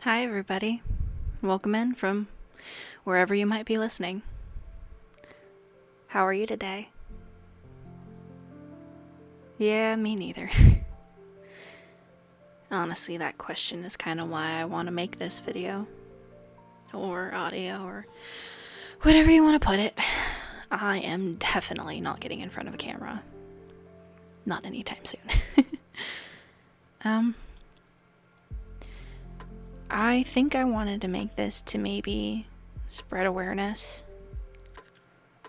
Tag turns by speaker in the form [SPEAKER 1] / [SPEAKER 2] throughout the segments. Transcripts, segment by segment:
[SPEAKER 1] Hi, everybody. Welcome in from wherever you might be listening. How are you today? Yeah, me neither. Honestly, that question is kind of why I want to make this video, or audio, or whatever you want to put it. I am definitely not getting in front of a camera. Not anytime soon. I think I wanted to make this to maybe spread awareness.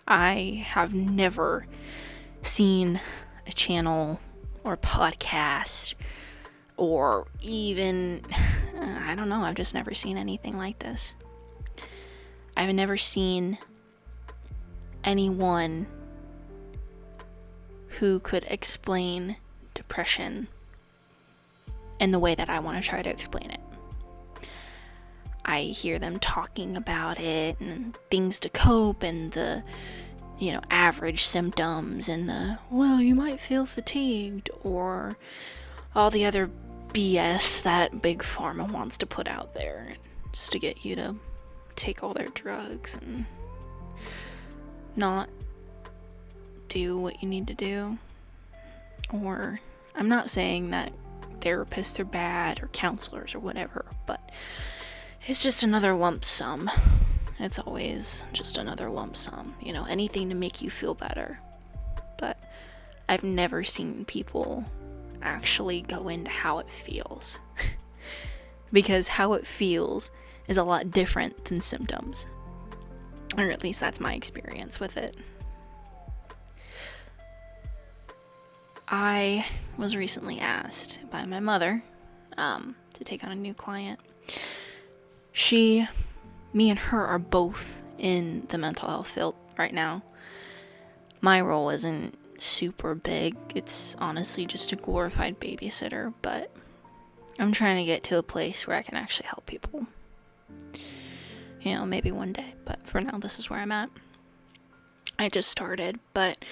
[SPEAKER 1] I have never seen a channel or podcast or even, I don't know, I've just never seen anything like this. I've never seen anyone who could explain depression in the way that I want to try to explain it. I hear them talking about it and things to cope and the, average symptoms and you might feel fatigued or all the other BS that Big Pharma wants to put out there just to get you to take all their drugs and not do what you need to do. Or, I'm not saying that therapists are bad or counselors or whatever, but it's just another lump sum. It's always just another lump sum, anything to make you feel better. But I've never seen people actually go into how it feels. Because how it feels is a lot different than symptoms. Or at least that's my experience with it. I was recently asked by my mother to take on a new client. Me and her are both in the mental health field right now. My role isn't super big. It's honestly just a glorified babysitter, but I'm trying to get to a place where I can actually help people. Maybe one day, but for now, this is where I'm at. I just started, but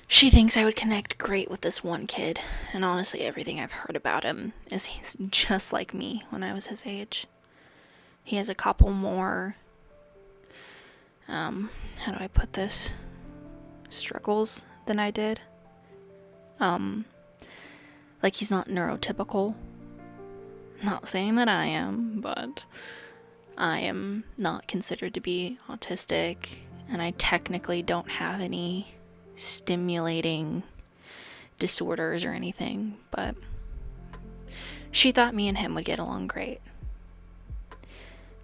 [SPEAKER 1] she thinks I would connect great with this one kid, and honestly, everything I've heard about him is he's just like me when I was his age. He has a couple more, how do I put this, struggles than I did. Like he's not neurotypical. Not saying that I am, but I am not considered to be autistic, and I technically don't have any stimulating disorders or anything, but she thought me and him would get along great.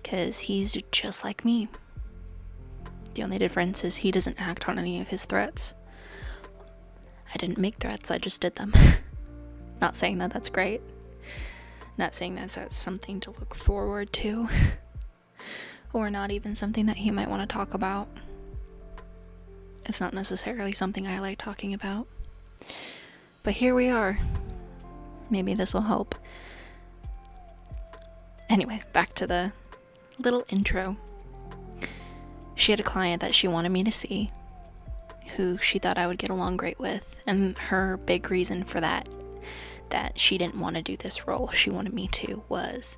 [SPEAKER 1] Because he's just like me. The only difference is he doesn't act on any of his threats. I didn't make threats, I just did them. Not saying that that's great. Not saying that's something to look forward to. Or not even something that he might want to talk about. It's not necessarily something I like talking about. But here we are. Maybe this will help. Anyway, back to the little intro. She had a client that she wanted me to see, who she thought I would get along great with, and her big reason for that she didn't want to do this role, she wanted me to, was,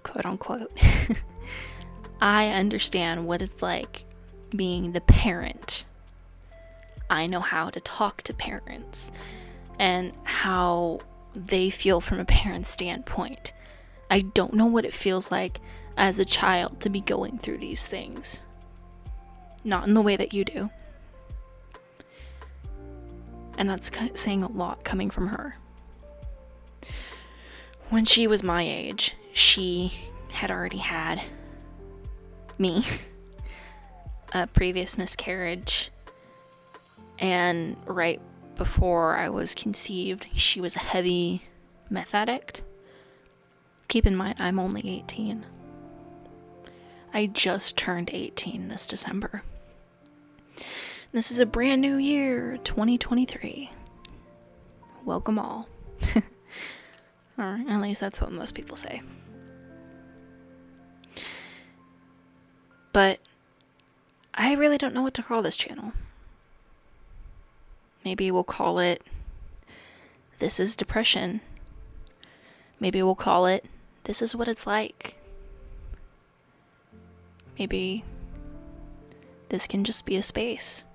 [SPEAKER 1] quote unquote, I understand what it's like being the parent. I know how to talk to parents and how they feel from a parent's standpoint. I don't know what it feels like as a child to be going through these things. Not in the way that you do. And that's saying a lot coming from her. When she was my age, she had already had me, a previous miscarriage, and right before I was conceived, she was a heavy meth addict. Keep in mind, I'm only 18. I just turned 18 this December. This is a brand new year, 2023. Welcome all. Or at least that's what most people say. But I really don't know what to call this channel. Maybe we'll call it This is Depression. Maybe we'll call it this is what it's like. Maybe this can just be a space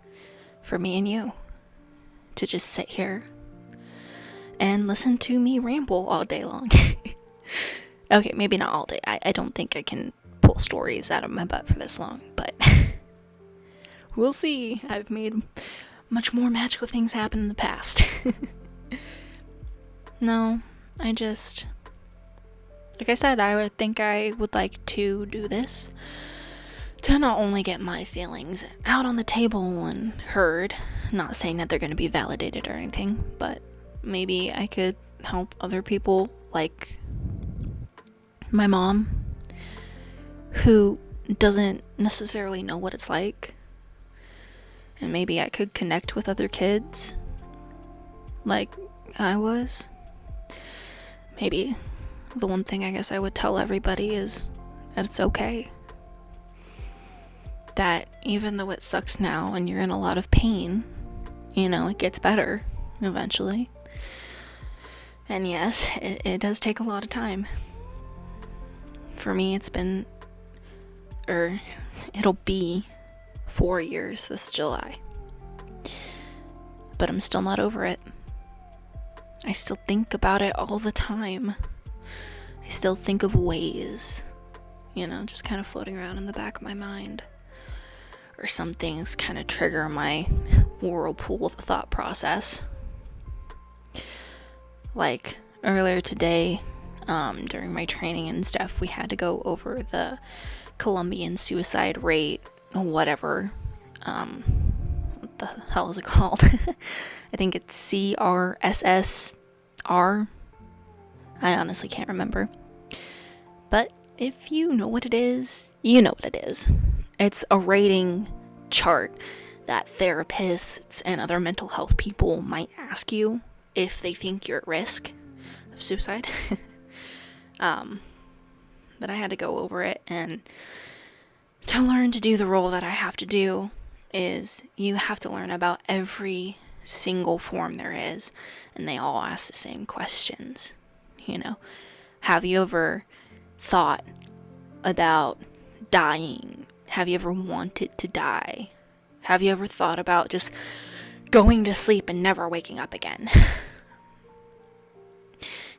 [SPEAKER 1] for me and you to just sit here and listen to me ramble all day long. Okay, maybe not all day. I don't think I can pull stories out of my butt for this long, but we'll see. I've made much more magical things happen in the past. No, like I said, I think I would like to do this to not only get my feelings out on the table and heard, not saying that they're going to be validated or anything, but maybe I could help other people like my mom, who doesn't necessarily know what it's like, and maybe I could connect with other kids like I was. Maybe the one thing I guess I would tell everybody is that it's okay. That even though it sucks now and you're in a lot of pain, it gets better eventually. And yes, it does take a lot of time. For me, it'll be 4 years this July. But I'm still not over it. I still think about it all the time. I still think of ways, just kind of floating around in the back of my mind. Or some things kind of trigger my whirlpool of a thought process. Like earlier today, during my training and stuff, we had to go over the Colombian suicide rate, or whatever. What the hell is it called? I think it's CRSSR. I honestly can't remember. But if you know what it is, you know what it is. It's a rating chart that therapists and other mental health people might ask you if they think you're at risk of suicide. But I had to go over it, and to learn to do the role that I have to do is you have to learn about every single form there is, and they all ask the same questions. Have you ever thought about dying? Have you ever wanted to die? Have you ever thought about just going to sleep and never waking up again?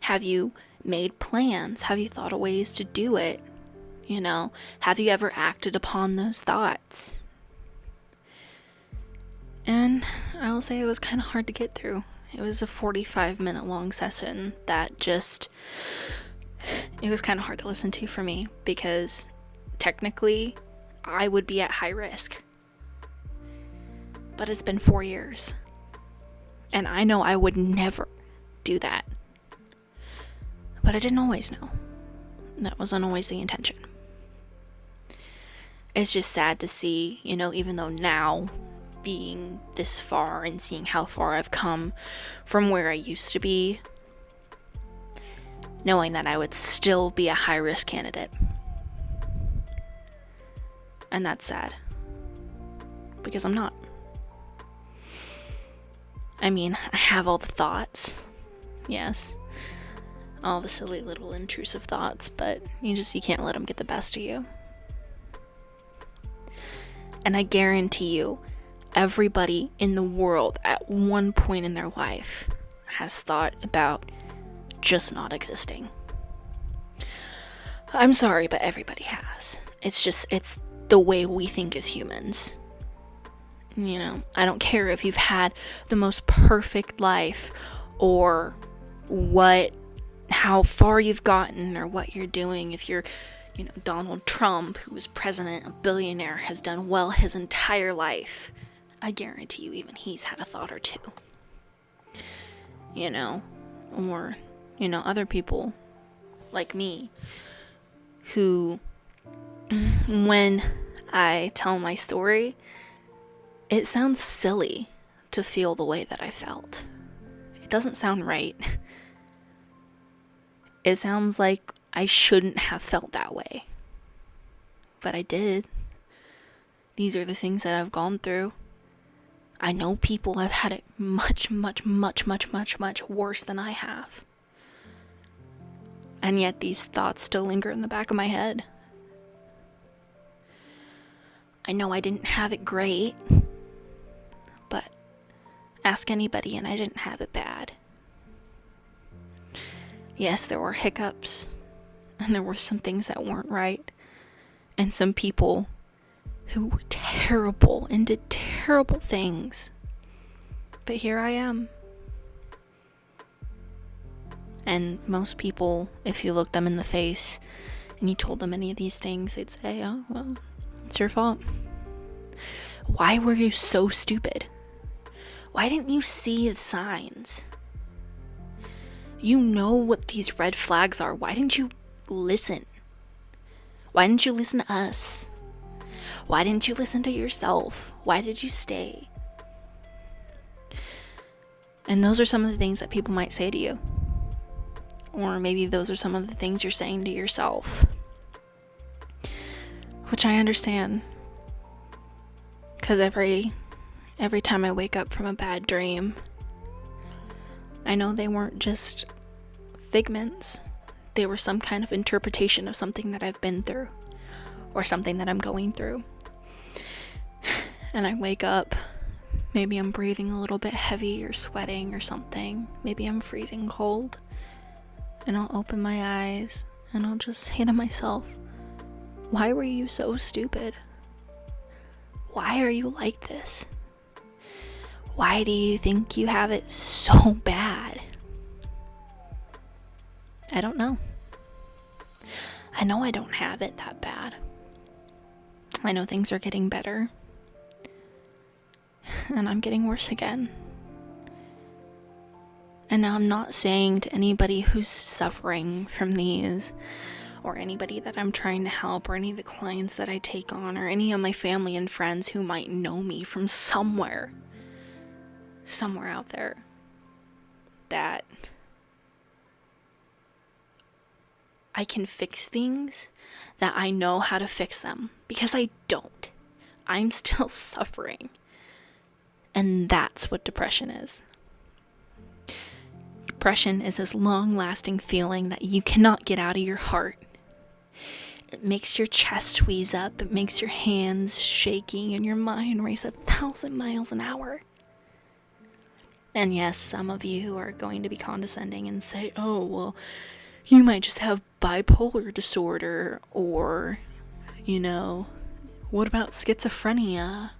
[SPEAKER 1] Have you made plans? Have you thought of ways to do it? Have you ever acted upon those thoughts? And I will say it was kind of hard to get through. It was a 45-minute long session that it was kind of hard to listen to for me, because technically I would be at high risk. But it's been 4 years. And I know I would never do that. But I didn't always know. That wasn't always the intention. It's just sad to see, even though now, being this far and seeing how far I've come from where I used to be, knowing that I would still be a high-risk candidate. And that's sad. Because I'm not. I mean, I have all the thoughts. Yes. All the silly little intrusive thoughts, but you can't let them get the best of you. And I guarantee you, everybody in the world at one point in their life has thought about just not existing. I'm sorry, but everybody has. It's the way we think as humans. I don't care if you've had the most perfect life, or how far you've gotten, or what you're doing. If you're, Donald Trump, who was president, a billionaire, has done well his entire life, I guarantee you even he's had a thought or two. Or, other people like me who, when I tell my story, it sounds silly to feel the way that I felt. It doesn't sound right. It sounds like I shouldn't have felt that way. But I did. These are the things that I've gone through. I know people have had it much, much, much, much, much, much worse than I have. And yet these thoughts still linger in the back of my head. I know I didn't have it great, but ask anybody and I didn't have it bad. Yes, there were hiccups, and there were some things that weren't right, and some people who were terrible and did terrible things. But here I am. And most people, if you look them in the face and you told them any of these things, they'd say, oh, well, it's your fault. Why were you so stupid? Why didn't you see the signs? You know what these red flags are. Why didn't you listen? Why didn't you listen to us? Why didn't you listen to yourself? Why did you stay? And those are some of the things that people might say to you. Or maybe those are some of the things you're saying to yourself. Which I understand. Because every time I wake up from a bad dream, I know they weren't just figments. They were some kind of interpretation of something that I've been through. Or something that I'm going through. And I wake up, maybe I'm breathing a little bit heavy or sweating or something. Maybe I'm freezing cold. And I'll open my eyes and I'll just say to myself, why were you so stupid? Why are you like this? Why do you think you have it so bad? I don't know. I know I don't have it that bad. I know things are getting better. And I'm getting worse again. And now I'm not saying to anybody who's suffering from these, or anybody that I'm trying to help, or any of the clients that I take on, or any of my family and friends who might know me from somewhere out there, that I can fix things, that I know how to fix them, because I don't. I'm still suffering. And that's what depression is. Depression is this long-lasting feeling that you cannot get out of your heart. It makes your chest wheeze up, it makes your hands shaking, and your mind race 1,000 miles an hour. And yes, some of you are going to be condescending and say, oh, well, you might just have bipolar disorder, or, what about schizophrenia?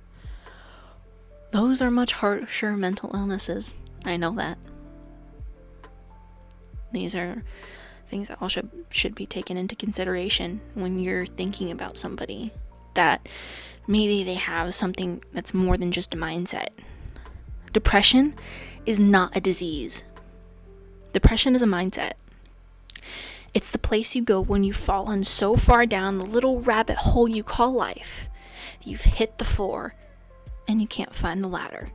[SPEAKER 1] Those are much harsher mental illnesses. I know that. These are things that all should be taken into consideration when you're thinking about somebody, that maybe they have something that's more than just a mindset. Depression is not a disease. Depression is a mindset. It's the place you go when you've fallen so far down the little rabbit hole you call life. You've hit the floor and you can't find the ladder.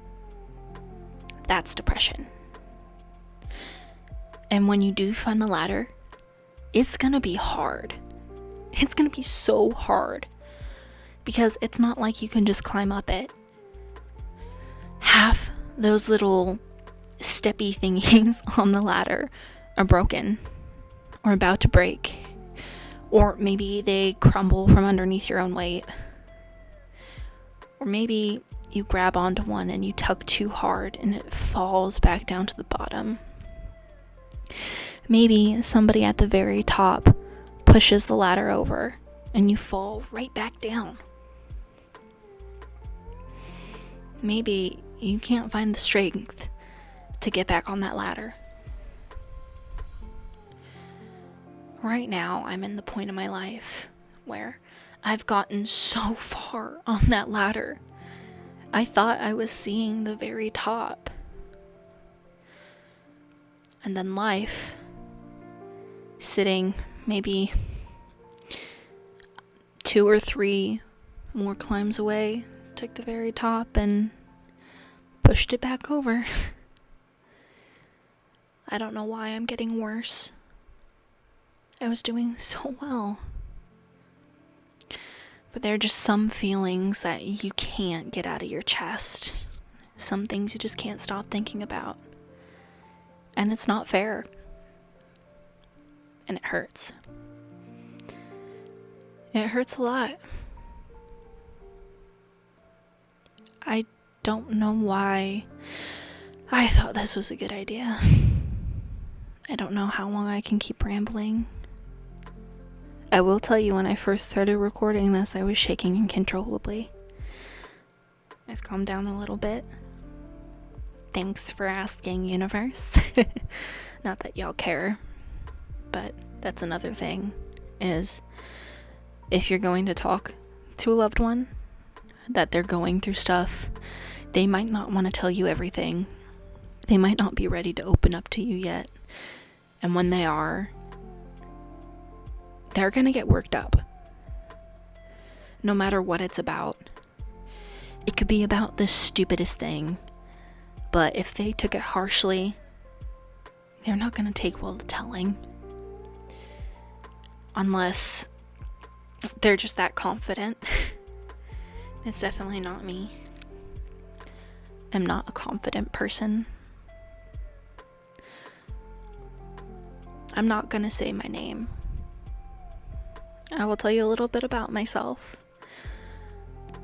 [SPEAKER 1] That's depression. And when you do find the ladder, it's gonna be hard. It's gonna be so hard. Because it's not like you can just climb up it. Half those little steppy thingies on the ladder are broken. Or about to break. Or maybe they crumble from underneath your own weight. Or maybe you grab onto one and you tug too hard and it falls back down to the bottom. Maybe somebody at the very top pushes the ladder over and you fall right back down. Maybe you can't find the strength to get back on that ladder. Right now, I'm in the point of my life where I've gotten so far on that ladder. I thought I was seeing the very top. And then life, sitting maybe 2 or 3 more climbs away, took the very top and pushed it back over. I don't know why I'm getting worse. I was doing so well. But there are just some feelings that you can't get out of your chest. Some things you just can't stop thinking about. And it's not fair. and it hurts. It hurts a lot. I don't know why I thought this was a good idea. I don't know how long I can keep rambling. I will tell you, when I first started recording this, I was shaking uncontrollably. I've calmed down a little bit. Thanks for asking, universe. Not that y'all care, but that's another thing, is if you're going to talk to a loved one that they're going through stuff, they might not want to tell you everything. They might not be ready to open up to you yet. And when they are, they're gonna get worked up. No matter what it's about. It could be about the stupidest thing, but if they took it harshly, they're not gonna take well to telling. Unless they're just that confident. It's definitely not me. I'm not a confident person. I'm not gonna say my name. I will tell you a little bit about myself,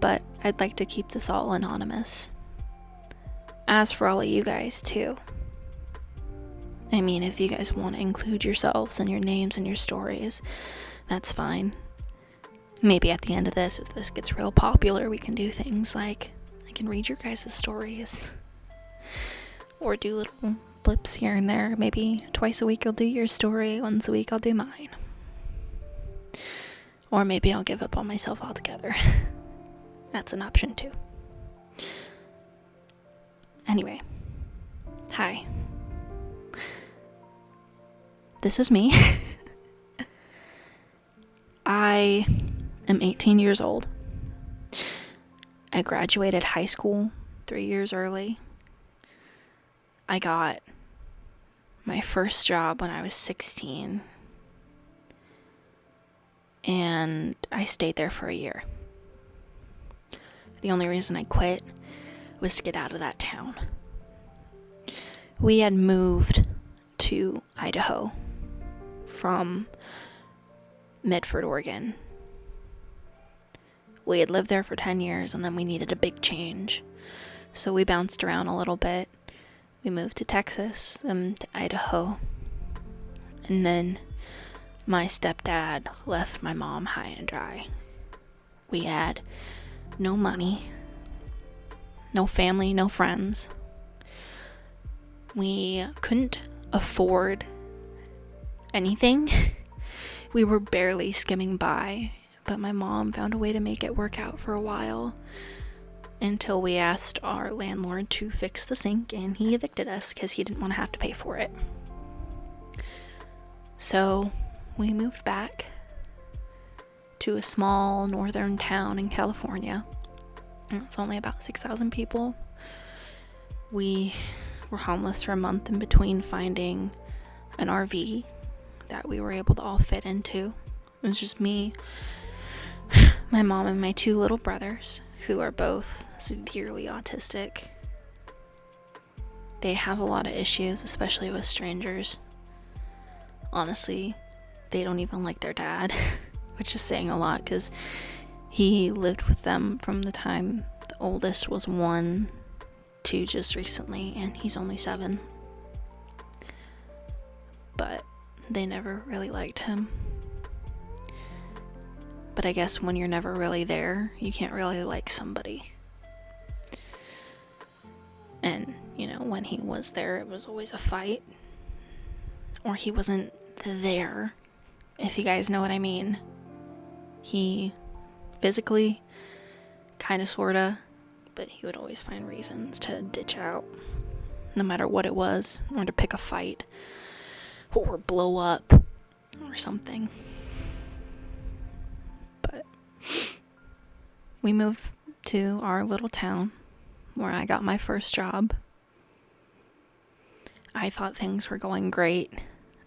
[SPEAKER 1] but I'd like to keep this all anonymous. As for all of you guys too. I mean, if you guys want to include yourselves and your names and your stories, that's fine. Maybe at the end of this, if this gets real popular, we can do things like I can read your guys' stories. Or do little blips here and there. Maybe twice a week I'll do your story, once a week I'll do mine. Or maybe I'll give up on myself altogether. That's an option too. Anyway, hi. This is me. I am 18 years old. I graduated high school 3 years early. I got my first job when I was 16. And I stayed there for a year. The only reason I quit was to get out of that town. We had moved to Idaho from Medford, Oregon. We had lived there for 10 years and then we needed a big change. So we bounced around a little bit. We moved to Texas, then to Idaho. And then my stepdad left my mom high and dry. We had no money, no family, no friends. We couldn't afford anything. We were barely skimming by, but my mom found a way to make it work out for a while until we asked our landlord to fix the sink, and he evicted us because he didn't want to have to pay for it. So we moved back to a small northern town in California. It's only about 6,000 people. We were homeless for a month in between finding an RV that we were able to all fit into. It was just me, my mom, and my 2 little brothers, who are both severely autistic. They have a lot of issues, especially with strangers. Honestly, they don't even like their dad, which is saying a lot because he lived with them from the time the oldest was 1 to just recently, and he's only 7. But they never really liked him. But I guess when you're never really there, you can't really like somebody. And, when he was there, it was always a fight. Or he wasn't there, if you guys know what I mean. He physically, kinda sorta, but he would always find reasons to ditch out, no matter what it was, or to pick a fight, or blow up, or something. But we moved to our little town, where I got my first job. I thought things were going great.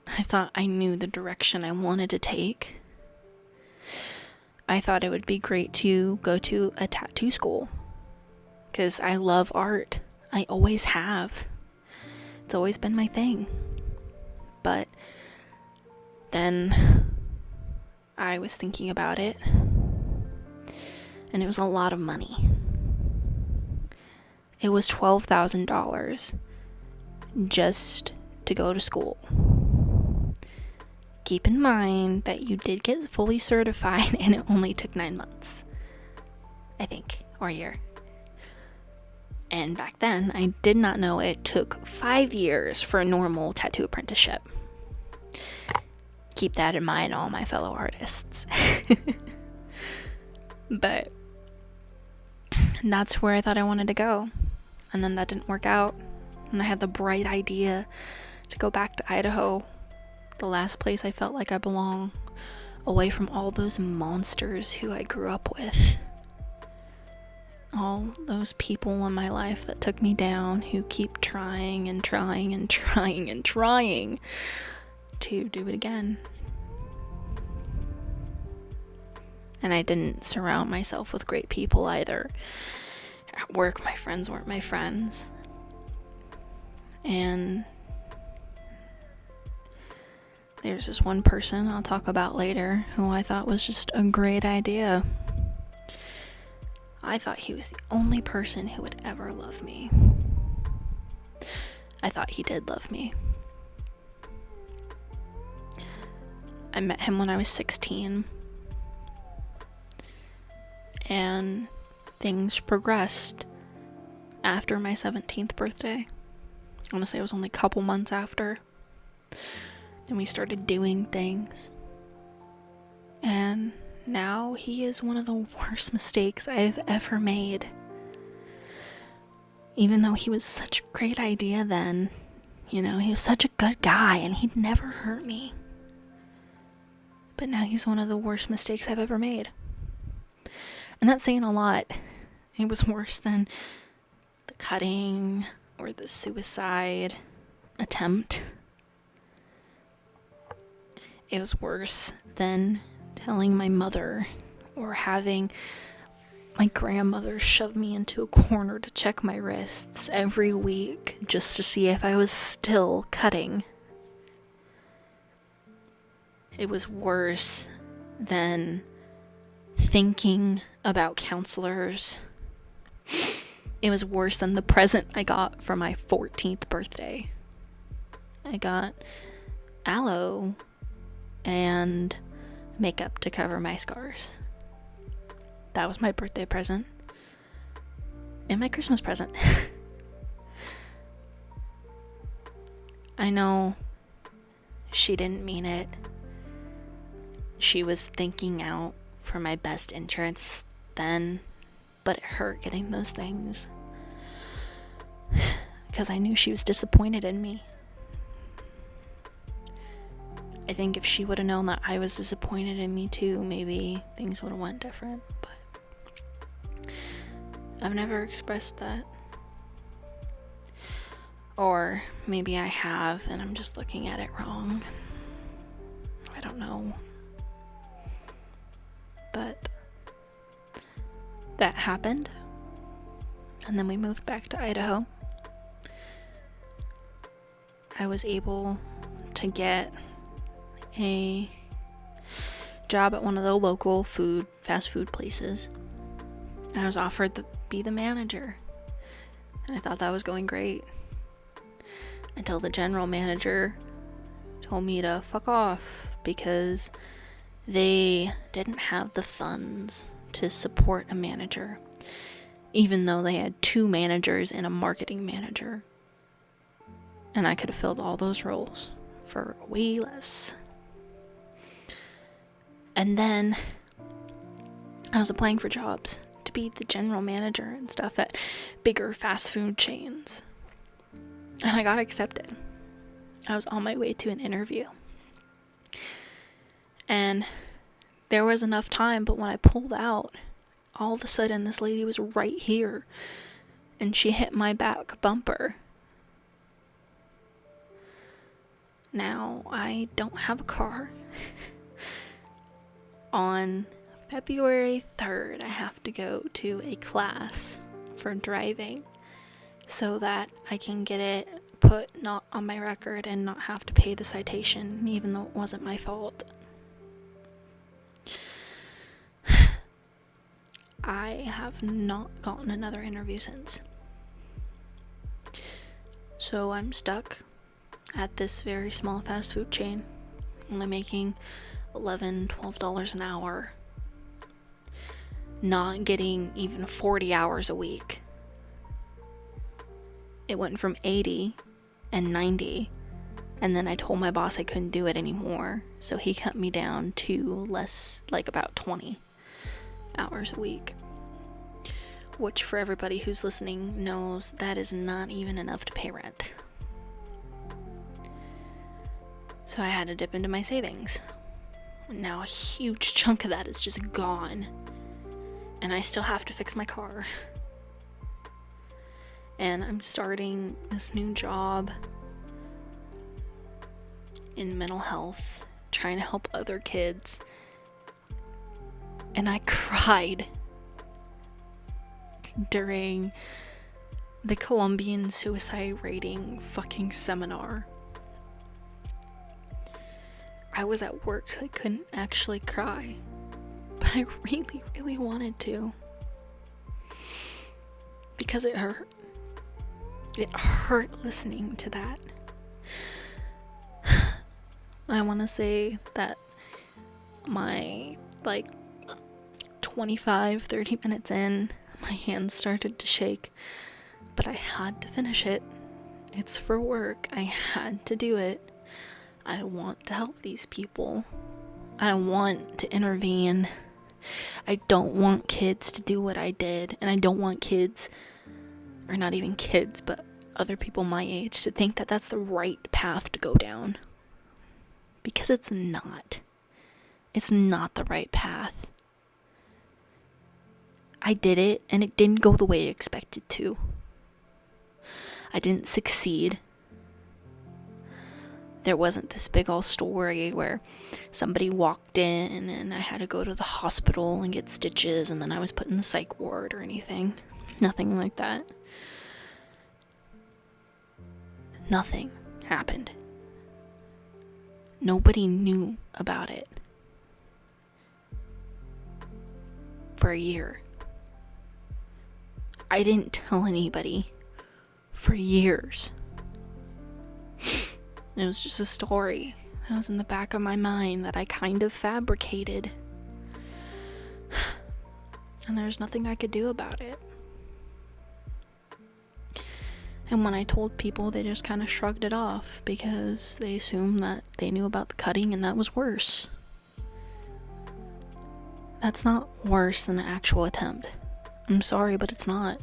[SPEAKER 1] I thought I knew the direction I wanted to take. I thought it would be great to go to a tattoo school, because I love art. I always have. It's always been my thing. But Then I was thinking about it, and it was a lot of money. It was $12,000 just to go to school. Keep in mind that you did get fully certified and it only took 9 months, I think, or a year. And back then, I did not know it took 5 years for a normal tattoo apprenticeship. Keep that in mind, all my fellow artists. But that's where I thought I wanted to go. And then that didn't work out. And I had the bright idea to go back to Idaho, the last place I felt like I belong, away from all those monsters who I grew up with. All those people in my life that took me down, who keep trying and trying and trying and trying to do it again. And I didn't surround myself with great people either. At work, my friends weren't my friends. And there's this one person I'll talk about later who I thought was just a great idea. I thought he was the only person who would ever love me. I thought he did love me. I met him when I was 16. And things progressed after my 17th birthday. I want to say it was only a couple months after. And we started doing things. And now he is one of the worst mistakes I've ever made. Even though he was such a great idea then, he was such a good guy and he'd never hurt me. But now he's one of the worst mistakes I've ever made. I'm not saying a lot. It was worse than the cutting or the suicide attempt. It was worse than telling my mother or having my grandmother shove me into a corner to check my wrists every week just to see if I was still cutting. It was worse than thinking about counselors. It was worse than the present I got for my 14th birthday. I got aloe and makeup to cover my scars. That was my birthday present. And my Christmas present. I know she didn't mean it. She was thinking out for my best interests then, but it hurt getting those things. Because I knew she was disappointed in me. I think if she would have known that I was disappointed in me too, maybe things would have went different, but I've never expressed that. Or maybe I have and I'm just looking at it wrong. I don't know. But that happened. And then we moved back to Idaho. I was able to get a job at one of the local fast food places. I was offered to be the manager. And I thought that was going great. Until the general manager told me to fuck off because they didn't have the funds to support a manager, even though they had 2 managers and a marketing manager. And I could have filled all those roles for way less. And then I was applying for jobs to be the general manager and stuff at bigger fast food chains. And I got accepted. I was on my way to an interview. And there was enough time, but when I pulled out, all of a sudden this lady was right here. And she hit my back bumper. Now, I don't have a car. On February 3rd, I have to go to a class for driving so that I can get it put not on my record and not have to pay the citation, even though it wasn't my fault. I have not gotten another interview since. So I'm stuck at this very small fast food chain, only making $11, $12 an hour, not getting even 40 hours a week. It went from 80 and 90, and then I told my boss I couldn't do it anymore, so he cut me down to less, like about 20 hours a week, which for everybody who's listening knows that is not even enough to pay rent. So I had to dip into my savings. Now a huge chunk of that is just gone, and I still have to fix my car. And I'm starting this new job in mental health, trying to help other kids. And I cried during the Colombian suicide rating fucking seminar. I was at work, so I couldn't actually cry, but I really, really wanted to, because it hurt. It hurt listening to that. I want to say that my 25-30 minutes in, my hands started to shake, but I had to finish it. It's for work. I had to do it. I want to help these people. I want to intervene. I don't want kids to do what I did, and I don't want kids, or not even kids, but other people my age, to think that that's the right path to go down. Because it's not. It's not the right path. I did it, and it didn't go the way I expected to. I didn't succeed. There wasn't this big old story where somebody walked in and I had to go to the hospital and get stitches and then I was put in the psych ward or anything. Nothing like that. Nothing happened. Nobody knew about it for a year. I didn't tell anybody for years. It was just a story that was in the back of my mind that I kind of fabricated. And there's nothing I could do about it. And when I told people, they just kind of shrugged it off because they assumed that they knew about the cutting and that was worse. That's not worse than the actual attempt. I'm sorry, but it's not.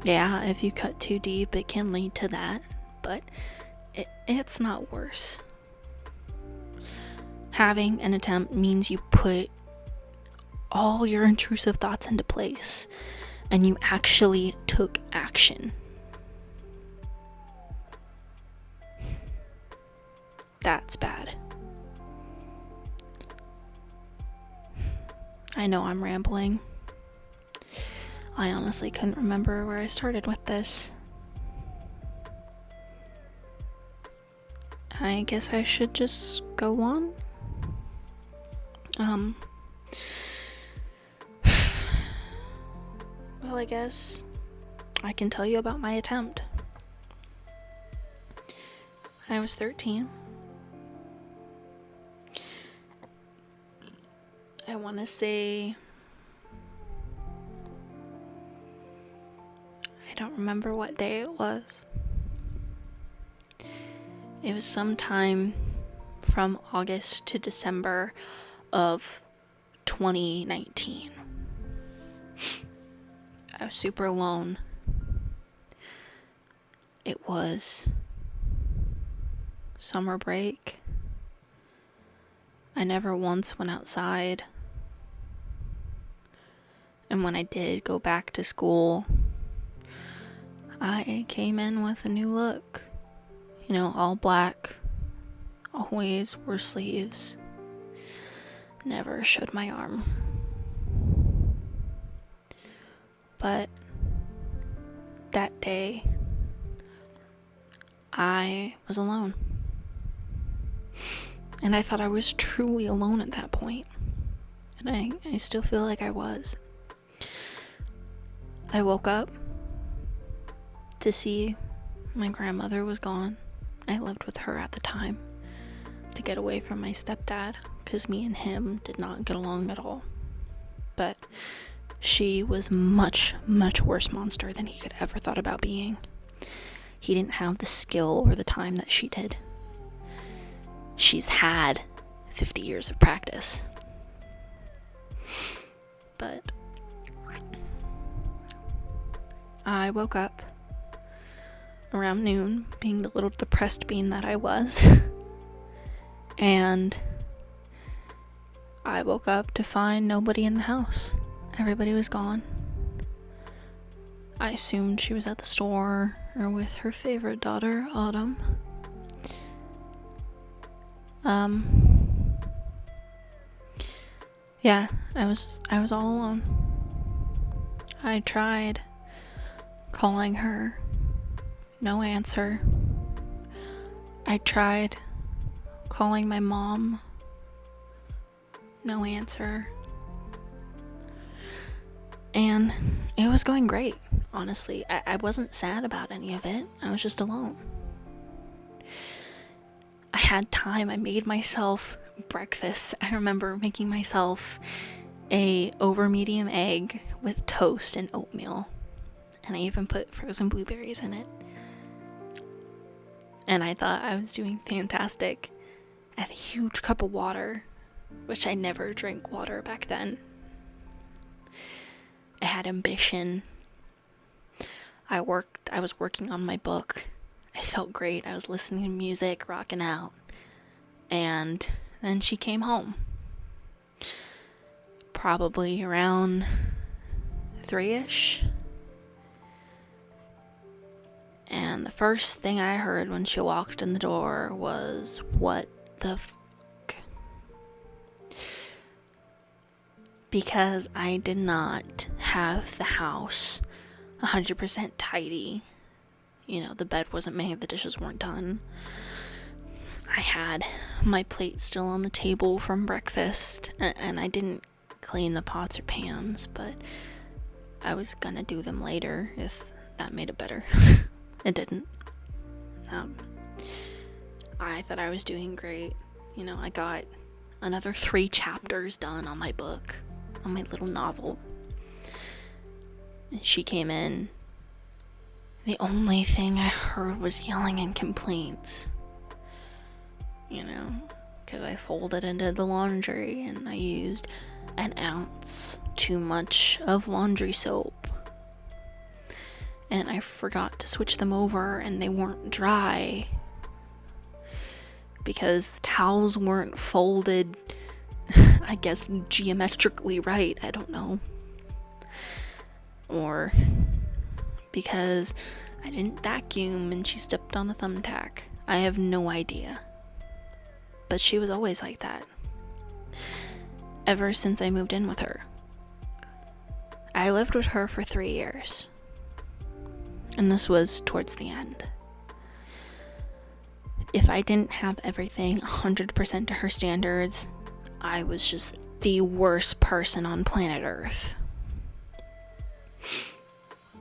[SPEAKER 1] Yeah, if you cut too deep, it can lead to that, but it's not worse. Having an attempt means you put all your intrusive thoughts into place and you actually took action. That's bad. I know I'm rambling. I honestly couldn't remember where I started with this. I guess I should just go on. Well, I guess I can tell you about my attempt. I was 13. I want to say, I don't remember what day it was. It was sometime from August to December of 2019. I was super alone. It was summer break. I never once went outside. And when I did go back to school, I came in with a new look. You know, all black. Always wore sleeves. Never showed my arm. But that day, I was alone. And I thought I was truly alone at that point. And I still feel like I was. I woke up to see my grandmother was gone. I lived with her at the time to get away from my stepdad, because me and him did not get along at all. But she was much, much worse monster than he could ever thought about being. He didn't have the skill or the time that she did. She's had 50 years of practice. But I woke up around noon, being the little depressed bean that I was. And I woke up to find nobody in the house. Everybody was gone. I assumed she was at the store or with her favorite daughter, Autumn. Yeah, I was all alone. I tried calling her. No answer. I tried calling my mom. No answer. And it was going great, honestly. I wasn't sad about any of it. I was just alone. I had time. I made myself breakfast. I remember making myself a over medium egg with toast and oatmeal. And I even put frozen blueberries in it. And I thought I was doing fantastic. I had a huge cup of water, which I never drank water back then. I had ambition. I was working on my book. I felt great. I was listening to music, rocking out. And then she came home. Probably around 3-ish. And the first thing I heard when she walked in the door was, "What the f***?" Because I did not have the house 100% tidy. You know, the bed wasn't made, the dishes weren't done. I had my plate still on the table from breakfast, and I didn't clean the pots or pans, but I was gonna do them later if that made it better. It didn't. I thought I was doing great. You know, I got another 3 chapters done on my book, on my little novel. And she came in. The only thing I heard was yelling and complaints. You know, because I folded and did the laundry, and I used an ounce too much of laundry soap. And I forgot to switch them over, and they weren't dry because the towels weren't folded, I guess, geometrically right. I don't know. Or because I didn't vacuum and she stepped on a thumbtack. I have no idea. But she was always like that. Ever since I moved in with her. I lived with her for 3 years. And this was towards the end. If I didn't have everything 100% to her standards, I was just the worst person on planet Earth.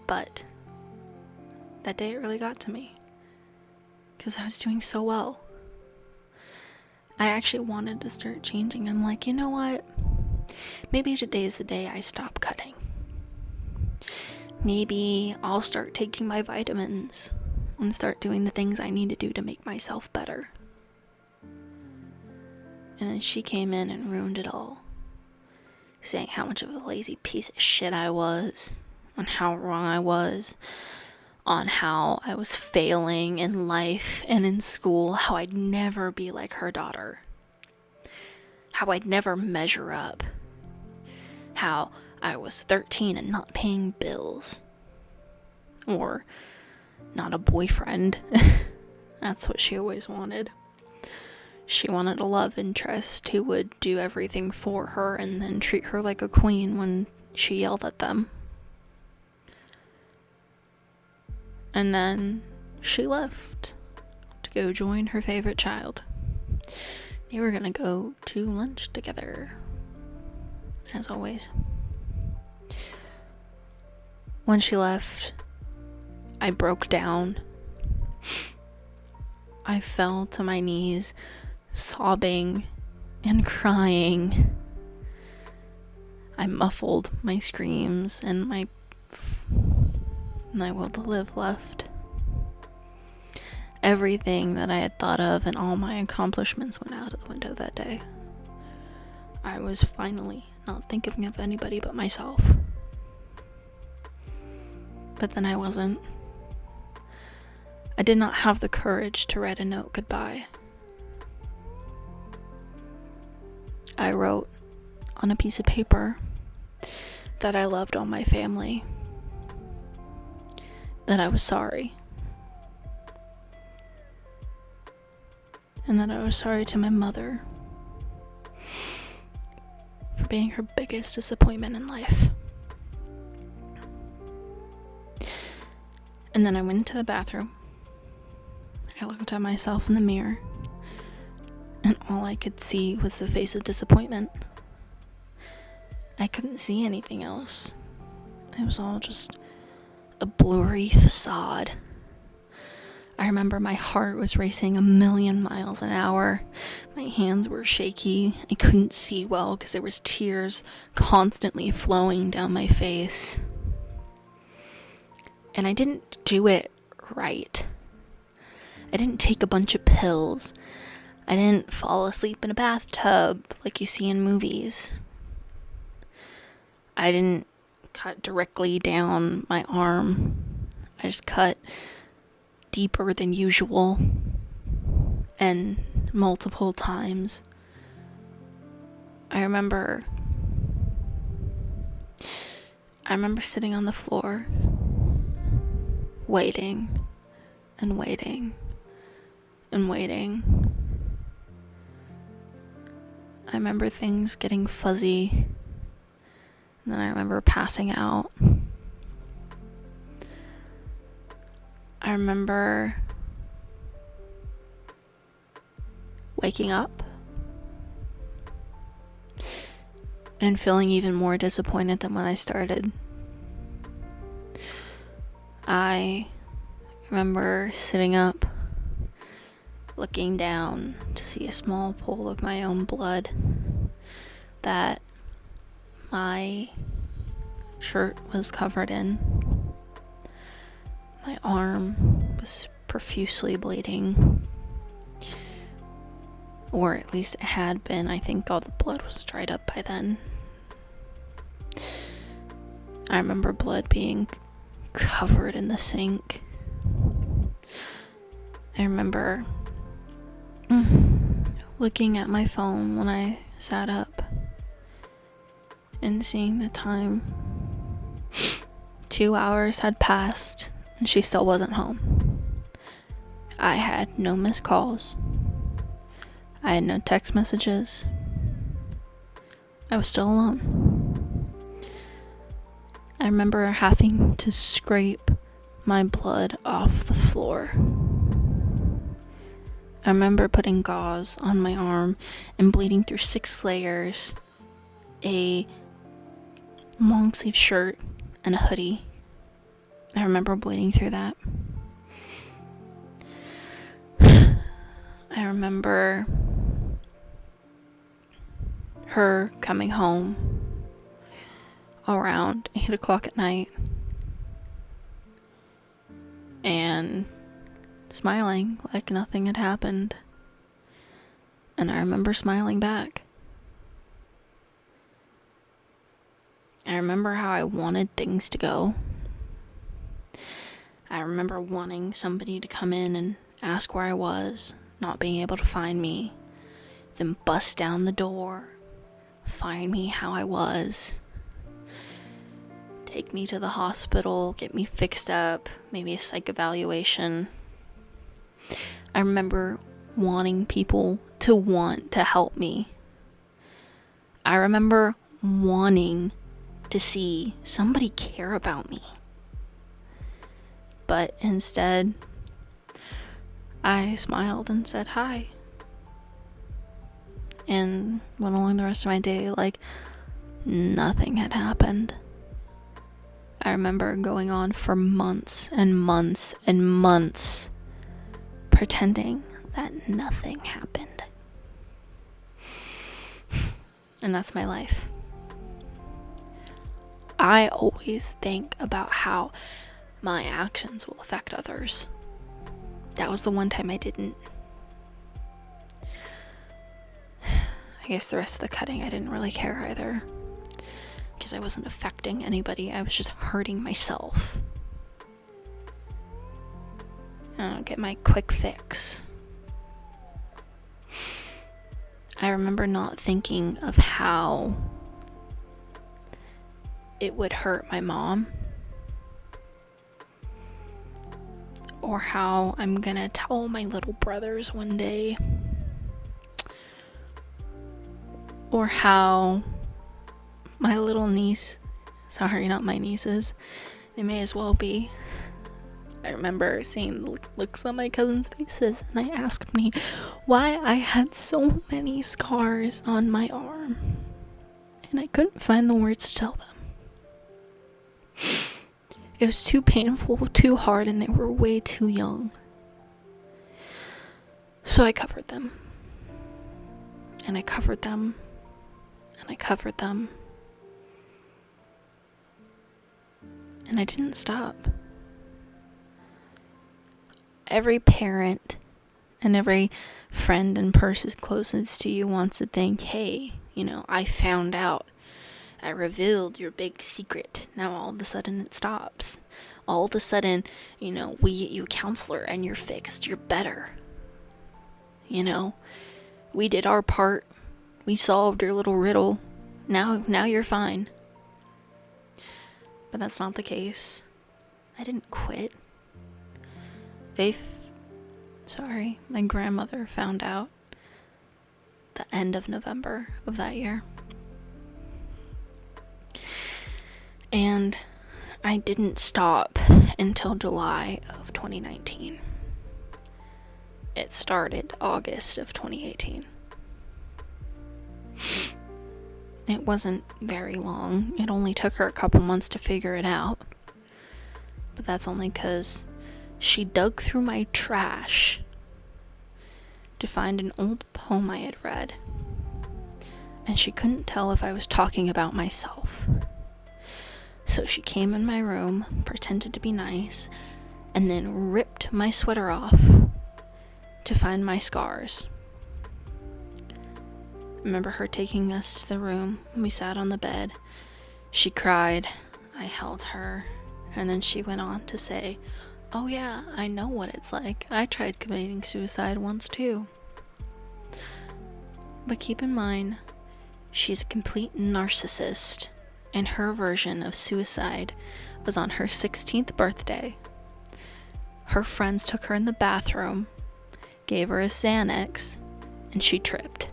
[SPEAKER 1] But that day it really got to me. Because I was doing so well. I actually wanted to start changing. I'm like, you know what? Maybe today's the day I stop cutting. Maybe I'll start taking my vitamins and start doing the things I need to do to make myself better. And then she came in and ruined it all, saying how much of a lazy piece of shit I was, on how wrong I was, on how I was failing in life and in school, how I'd never be like her daughter, how I'd never measure up, how I was 13 and not paying bills, or not a boyfriend. That's what she always wanted. She wanted a love interest who would do everything for her and then treat her like a queen when she yelled at them. And then she left. go join her favorite child. They were gonna go to lunch together, as always. When she left, I broke down. I fell to my knees, sobbing and crying. I muffled my screams, and my will to live left. Everything that I had thought of and all my accomplishments went out of the window that day. I was finally not thinking of anybody but myself. But then I wasn't. I did not have the courage to write a note goodbye. I wrote on a piece of paper that I loved all my family, that I was sorry, and that I was sorry to my mother for being her biggest disappointment in life. And then I went into the bathroom. I looked at myself in the mirror, and all I could see was the face of disappointment. I couldn't see anything else. It was all just a blurry facade. I remember my heart was racing 1,000,000 miles an hour. My hands were shaky. I couldn't see well because there was tears constantly flowing down my face. And I didn't do it right. I didn't take a bunch of pills. I didn't fall asleep in a bathtub like you see in movies. I didn't cut directly down my arm. I just cut deeper than usual and multiple times. I remember sitting on the floor, waiting and waiting and waiting. I remember things getting fuzzy, and then I remember passing out. I remember waking up and feeling even more disappointed than when I started. I remember sitting up, looking down to see a small pool of my own blood that my shirt was covered in. My arm was profusely bleeding, or at least it had been. I think all the blood was dried up by then. I remember blood being covered in the sink. I remember looking at my phone when I sat up and seeing the time. 2 hours had passed and she still wasn't home. I had no missed calls. I had no text messages. I was still alone. I remember having to scrape my blood off the floor. I remember putting gauze on my arm and bleeding through 6 layers, a long sleeve shirt, and a hoodie. I remember bleeding through that. I remember her coming home around 8 o'clock at night and smiling like nothing had happened. And I remember smiling back. I remember how I wanted things to go. I remember wanting somebody to come in and ask where I was, not being able to find me, then bust down the door, find me how I was, take me to the hospital, get me fixed up, maybe a psych evaluation. I remember wanting people to want to help me. I remember wanting to see somebody care about me. But instead, I smiled and said hi. And went along the rest of my day like nothing had happened. I remember going on for months and months and months pretending that nothing happened. And that's my life. I always think about how my actions will affect others. That was the one time I didn't. I guess the rest of the cutting I didn't really care either, because I wasn't affecting anybody. I was just hurting myself. I don't get my quick fix. I remember not thinking of how it would hurt my mom, or how I'm gonna tell my little brothers one day, or how my little niece, sorry, not my nieces, they may as well be. I remember seeing the looks on my cousins' faces, and I asked me why I had so many scars on my arm, and I couldn't find the words to tell them. It was too painful, too hard, and they were way too young. So I covered them. And I covered them. And I covered them. And I didn't stop. Every parent and every friend and person closest to you wants to think, hey, I found out. I revealed your big secret. Now all of a sudden it stops. All of a sudden, we get you a counselor and you're fixed. You're better. We did our part. We solved your little riddle. Now you're fine. But that's not the case. I didn't quit. My grandmother found out the end of November of that year. And I didn't stop until July of 2019. It started August of 2018. It wasn't very long. It only took her a couple months to figure it out. But that's only because she dug through my trash to find an old poem I had read. And she couldn't tell if I was talking about myself. So she came in my room, pretended to be nice, and then ripped my sweater off to find my scars. I remember her taking us to the room. We sat on the bed. She cried. I held her. And then she went on to say, oh yeah, I know what it's like. I tried committing suicide once too. But keep in mind, she's a complete narcissist. And her version of suicide was on her 16th birthday. Her friends took her in the bathroom, gave her a Xanax, and she tripped.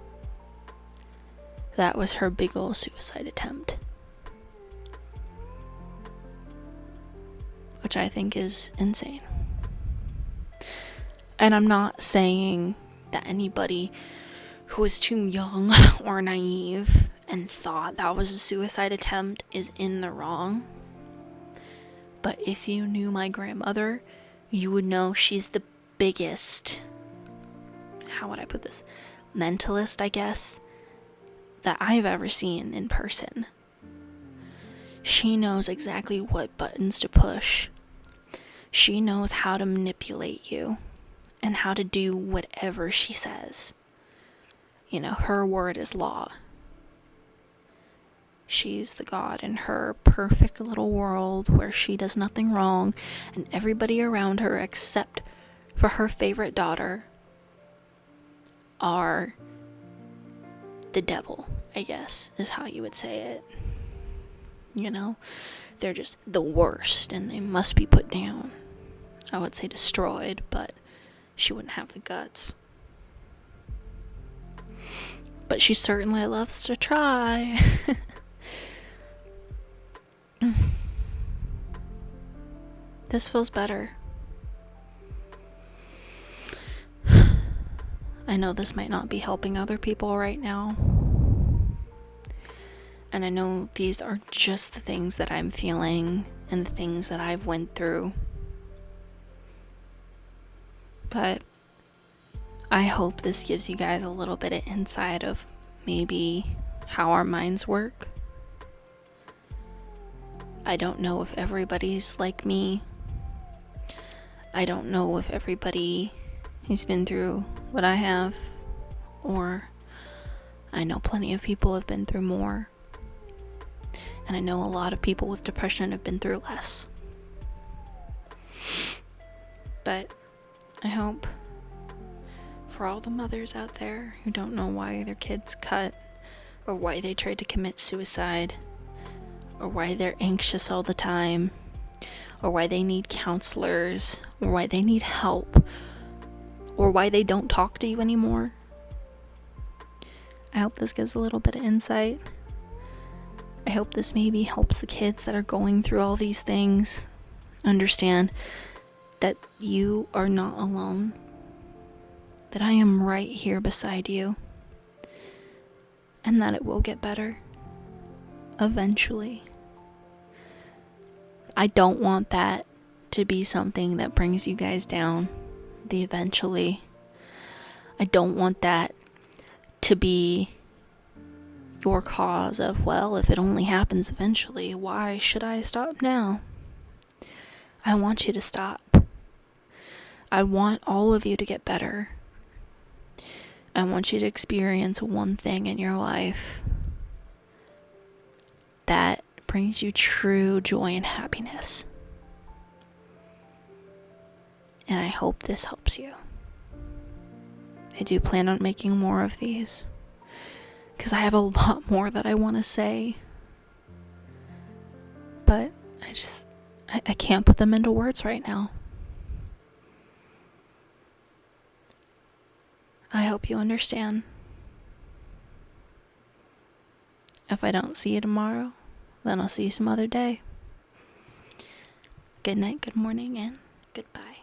[SPEAKER 1] That was her big ol' suicide attempt. Which I think is insane. And I'm not saying that anybody who is too young or naive and thought that was a suicide attempt is in the wrong. But if you knew my grandmother, you would know she's the biggest, how would I put this, mentalist, I guess, that I've ever seen in person. She knows exactly what buttons to push. She knows how to manipulate you and how to do whatever she says. Her word is law. She's the god in her perfect little world where she does nothing wrong, and everybody around her except for her favorite daughter are the devil, I guess, is how you would say it. They're just the worst and they must be put down. I would say destroyed, but she wouldn't have the guts. But she certainly loves to try. This feels better. I know this might not be helping other people right now. And I know these are just the things that I'm feeling and the things that I've went through. But I hope this gives you guys a little bit of insight of maybe how our minds work. I don't know if everybody's like me. I don't know if everybody has been through what I have, or I know plenty of people have been through more. And I know a lot of people with depression have been through less. But I hope for all the mothers out there who don't know why their kids cut, or why they tried to commit suicide, or why they're anxious all the time, or why they need counselors, or why they need help, or why they don't talk to you anymore. I hope this gives a little bit of insight. I hope this maybe helps the kids that are going through all these things understand that you are not alone, that I am right here beside you, and that it will get better eventually. I don't want that to be something that brings you guys down, the eventually. I don't want that to be your cause of, well, if it only happens eventually, why should I stop now? I want you to stop. I want all of you to get better. I want you to experience one thing in your life that brings you true joy and happiness. And I hope this helps you. I do plan on making more of these, because I have a lot more that I want to say. But I can't put them into words right now. I hope you understand. If I don't see you tomorrow, then I'll see you some other day. Good night, good morning, and goodbye.